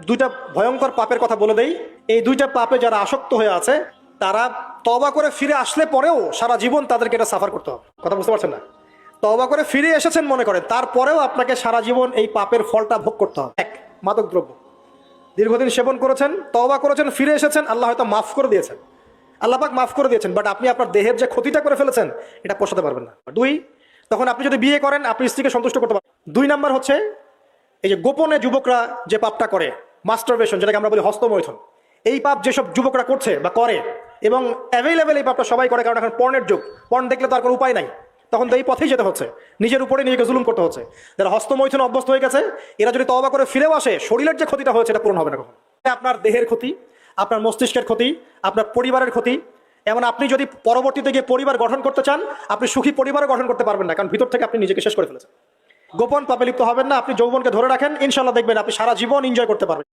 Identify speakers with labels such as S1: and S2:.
S1: দুইটা ভয়ঙ্কর পাপের কথা বলে দেই। এই দুইটা পাপে যারা আসক্ত হয়ে আছে তারা তওবা করে ফিরে আসলে পরেও সারা জীবন তাদেরকে এটা সাফার করতে হবে। কথা বুঝতে পারছেন না? তওবা করে ফিরে এসেছেন মনে করেন, তারপরেও আপনাকে সারা জীবন এই পাপের ফলটা ভোগ করতে হবে। এক, মাদক দ্রব্য দীর্ঘদিন সেবন করেছেন, তওবা করেছেন, ফিরে এসেছেন, আল্লাহ হয়তো মাফ করে দিয়েছেন, আল্লাহ পাক মাফ করে দিয়েছেন, বাট আপনি আপনার দেহের যে ক্ষতিটা করে ফেলেছেন এটা পোষাতে পারবেন না। দুই, তখন আপনি যদি বিয়ে করেন আপনি স্ত্রীকে সন্তুষ্ট করতে পারবেন। দুই নাম্বার হচ্ছে এই যে গোপনে যুবকরা যে পাপটা করে, মাস্টারবেশন, যেটাকে আমরা বলি হস্তমৈথুন, এই পাপ যেসব যুবকরা করছে বা করে, এবং অ্যাভেলেবেল এই পাপটা সবাই করে, কারণ এখন পর্নের যুগ, পর্ন দেখলে তো আর কোনো উপায় নাই, তখন তো এই পথেই যেতে হচ্ছে, নিজের উপরে নিজেকে জুলুম করতে হচ্ছে। যারা হস্তমৈথুন অভ্যস্ত হয়ে গেছে এরা যদি তওবা করে ফিরেও আসে, শরীরের যে ক্ষতিটা হয়েছে এটা পূরণ হবে না কখন। আপনার দেহের ক্ষতি, আপনার মস্তিষ্কের ক্ষতি, আপনার পরিবারের ক্ষতি। এমন আপনি যদি পরবর্তীতে গিয়ে পরিবার গঠন করতে চান, আপনি সুখী পরিবারও গঠন করতে পারবেন না, কারণ ভিতর থেকে আপনি নিজেকে শেষ করে ফেলেছেন। গোপন পাপে লিপ্ত হবেন না, আপনি যৌবনকে ধরে রাখেন, ইনশাল্লাহ দেখবেন আপনি সারা জীবন এনজয় করতে পারবেন।